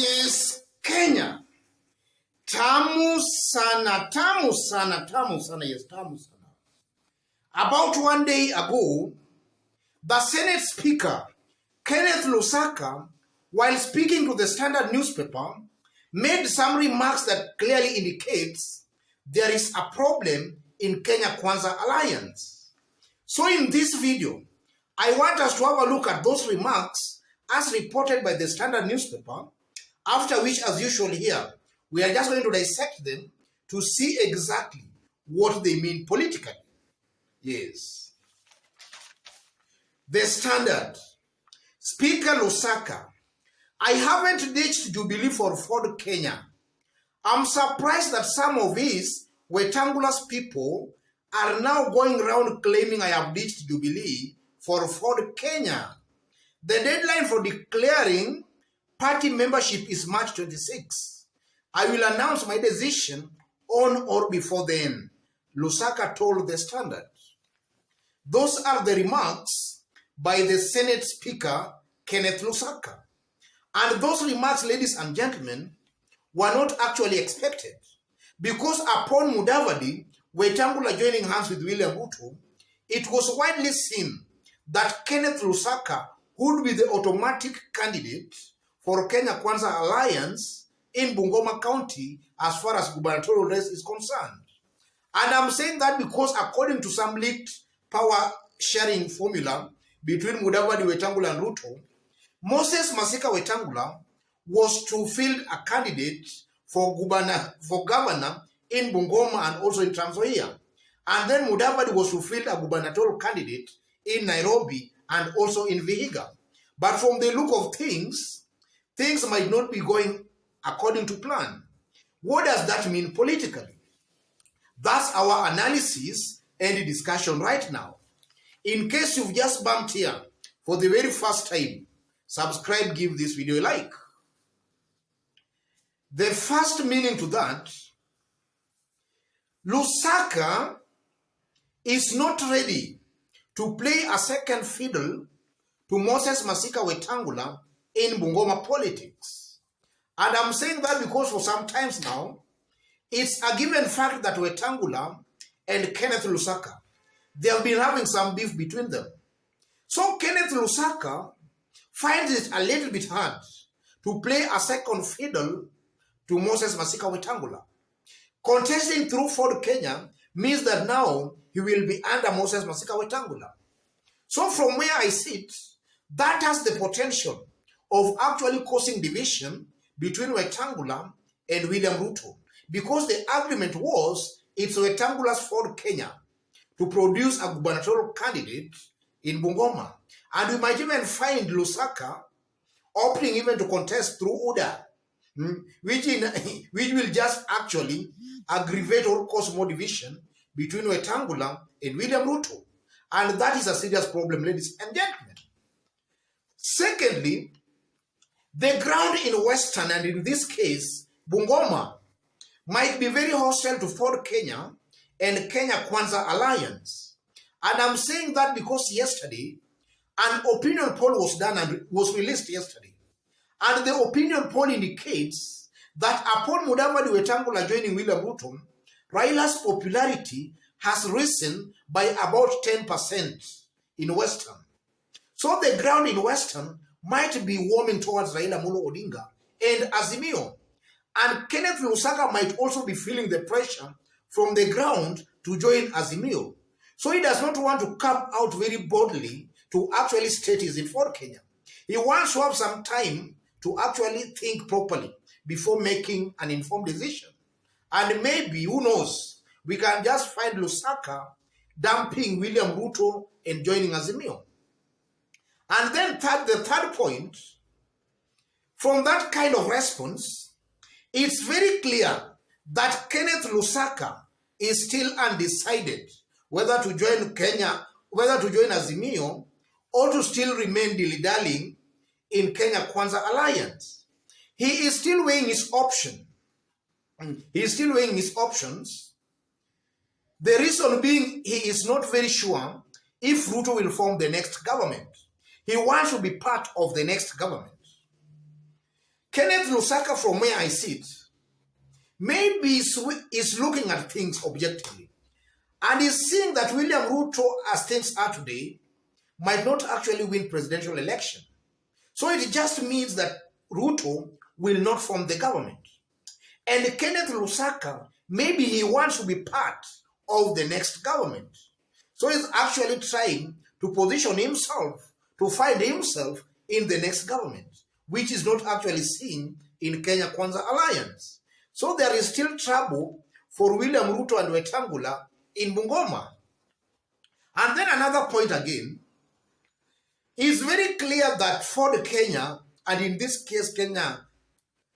Yes, Kenya. Tamu sana, tamu sana, tamu sana, yes, tamu sana. About 1 day ago, the Senate Speaker, Kenneth Lusaka, while speaking to the Standard newspaper, made some remarks that clearly indicates there is a problem in Kenya Kwanza Alliance. So in this video, I want us to have a look at those remarks as reported by the Standard newspaper, after which, as usual here, we are just going to dissect them to see exactly what they mean politically. Yes. The Standard. Speaker Lusaka, I haven't ditched Jubilee for Ford Kenya. I'm surprised that some of his Wetangula's people are now going around claiming I have ditched Jubilee for Ford Kenya. The deadline for declaring party membership is March 26. I will announce my decision on or before then, Lusaka told the Standard. Those are the remarks by the Senate Speaker, Kenneth Lusaka. And those remarks, ladies and gentlemen, were not actually expected, because upon Mudavadi, Wetangula joining hands with William Ruto, it was widely seen that Kenneth Lusaka would be the automatic candidate for Kenya Kwanza Alliance in Bungoma County as far as gubernatorial race is concerned. And I'm saying that because according to some leaked power sharing formula between Mudavadi, Wetangula and Ruto, Moses Masika Wetangula was to field a candidate for governor in Bungoma and also in Trans Nzoia. And then Mudavadi was to field a gubernatorial candidate in Nairobi and also in Vihiga. But from the look of things, things might not be going according to plan. What does that mean politically? That's our analysis and discussion right now. In case you've just bumped here for the very first time, subscribe, give this video a like. The first meaning to that, Lusaka is not ready to play a second fiddle to Moses Masika Wetangula in Bungoma politics. And I'm saying that because for some times now, it's a given fact that Wetangula and Kenneth Lusaka, they have been having some beef between them. So Kenneth Lusaka finds it a little bit hard to play a second fiddle to Moses Masika Wetangula. Contesting through Ford Kenya means that now he will be under Moses Masika Wetangula. So from where I sit, that has the potential of actually causing division between Wetangula and William Ruto, because the agreement was it's Wetangula's Ford Kenya to produce a gubernatorial candidate in Bungoma. And we might even find Lusaka opting even to contest through UDA, which will just actually aggravate or cause more division between Wetangula and William Ruto. And that is a serious problem, ladies and gentlemen. Secondly, the ground in Western, and in this case, Bungoma, might be very hostile to Ford Kenya and Kenya Kwanza Alliance. And I'm saying that because yesterday, an opinion poll was done and was released yesterday. And the opinion poll indicates that upon Mudavadi Wetangula joining William Ruto, Raila's popularity has risen by about 10% in Western. So the ground in Western might be warming towards Raila Molo Odinga and Azimio. And Kenneth Lusaka might also be feeling the pressure from the ground to join Azimio. So he does not want to come out very boldly to actually state he's in Ford Kenya. He wants to have some time to actually think properly before making an informed decision. And maybe, who knows, we can just find Lusaka dumping William Ruto and joining Azimio. And then the third point, from that kind of response, it's very clear that Kenneth Lusaka is still undecided whether to join Kenya, whether to join Azimio, or to still remain dilly-dallying in Kenya Kwanza Alliance. He is still weighing his option. He is still weighing his options. The reason being, he is not very sure if Ruto will form the next government. He wants to be part of the next government. Kenneth Lusaka, from where I sit, maybe is looking at things objectively and is seeing that William Ruto, as things are today, might not actually win presidential election. So it just means that Ruto will not form the government. And Kenneth Lusaka, maybe he wants to be part of the next government. So he's actually trying to position himself, to find himself in the next government, which is not actually seen in Kenya Kwanza Alliance. So there is still trouble for William Ruto and Wetangula in Bungoma. And then another point again, it's very clear that for the Kenya, and in this case Kenya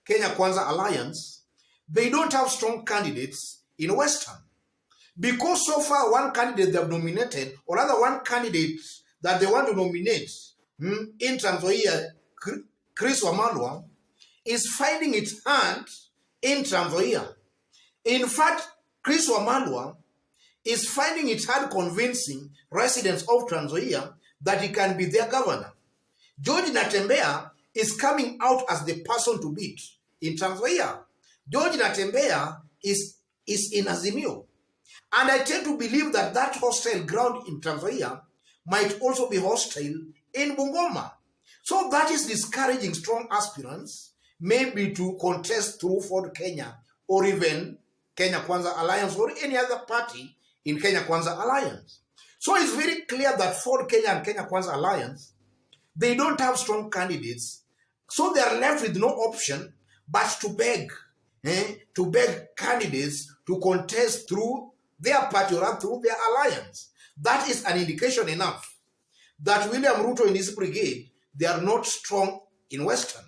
Kwanza Alliance, they don't have strong candidates in Western. Because so far one candidate they have nominated, or rather one candidate that they want to nominate in Trans Nzoia, Chris Wamalwa, is finding it hard in Trans Nzoia. In fact, Chris Wamalwa is finding it hard convincing residents of Trans Nzoia that he can be their governor. George Natembeya is coming out as the person to beat in Trans Nzoia. George Natembeya is in Azimio. And I tend to believe that that hostile ground in Trans Nzoia might also be hostile in Bungoma. So that is discouraging strong aspirants, maybe to contest through Ford Kenya or even Kenya Kwanza Alliance or any other party in Kenya Kwanza Alliance. So it's very clear that Ford Kenya and Kenya Kwanza Alliance, they don't have strong candidates. So they are left with no option but to beg candidates to contest through their party or through their alliance. That is an indication enough that William Ruto and his brigade, they are not strong in Western.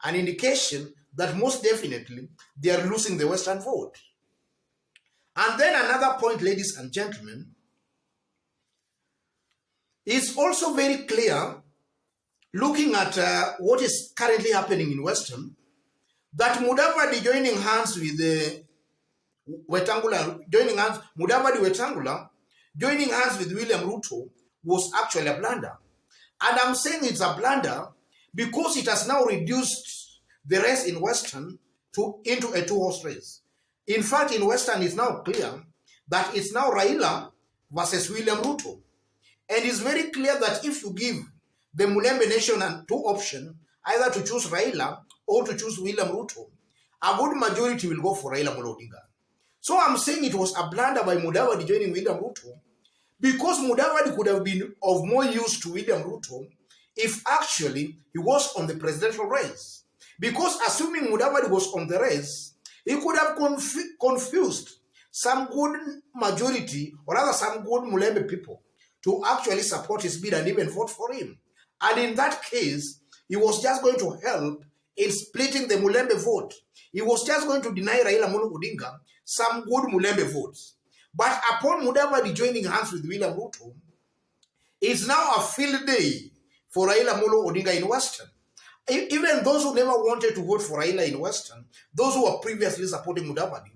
An indication that most definitely they are losing the Western vote. And then another point, ladies and gentlemen, it's also very clear, looking at what is currently happening in Western, that Mudavadi joining hands with Wetangula, joining hands with William Ruto was actually a blunder. And I'm saying it's a blunder because it has now reduced the race in Western into a two-horse race. In fact, in Western, it's now clear that it's now Raila versus William Ruto. And it's very clear that if you give the Mulembe Nation two options, either to choose Raila or to choose William Ruto, a good majority will go for Raila Odinga. So I'm saying it was a blunder by Mudavadi joining William Ruto, because Mudavadi could have been of more use to William Ruto if actually he was on the presidential race. Because assuming Mudavadi was on the race, he could have confused some good majority, or rather some good Mulembe people, to actually support his bid and even vote for him. And in that case, he was just going to help in splitting the Mulembe vote. He was just going to deny Raila Odinga some good Mulembe votes. But upon Mudavadi joining hands with William Ruto, it's now a field day for Raila Odinga in Western. Even those who never wanted to vote for Raila in Western, those who were previously supporting Mudavadi,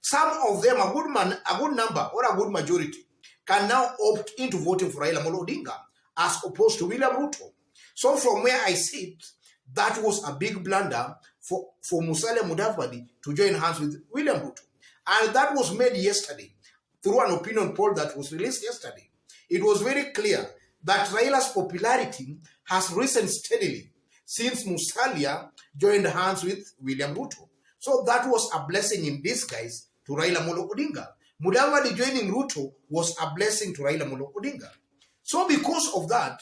some of them, a good number or a good majority, can now opt into voting for Raila Odinga as opposed to William Ruto. So from where I sit, that was a big blunder for Musalia Mudavadi to join hands with William Ruto. And that was made yesterday through an opinion poll that was released yesterday. It was very clear that Raila's popularity has risen steadily since Musalia joined hands with William Ruto. So that was a blessing in disguise to Raila Odinga. Mudavadi joining Ruto was a blessing to Raila Odinga. So because of that,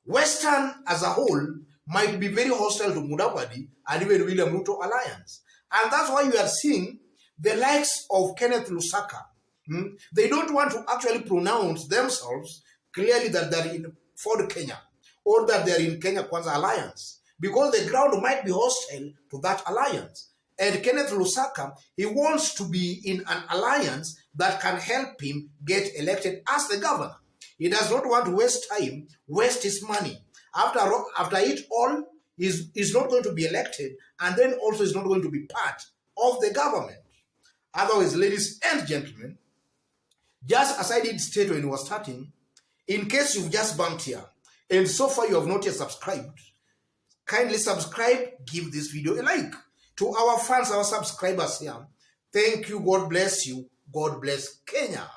Western as a whole might be very hostile to Mudavadi and even William Ruto alliance. And that's why you are seeing the likes of Kenneth Lusaka. They don't want to actually pronounce themselves clearly that they're in Ford Kenya or that they're in Kenya Kwanza Alliance, because the ground might be hostile to that alliance. And Kenneth Lusaka, he wants to be in an alliance that can help him get elected as the governor. He does not want to waste time, waste his money. After it all, he's not going to be elected, and then also is not going to be part of the government. Otherwise, ladies and gentlemen, just as I did state when we were starting, in case you've just bumped here, and so far you have not yet subscribed, kindly subscribe, give this video a like. To our fans, our subscribers here, thank you, God bless you, God bless Kenya.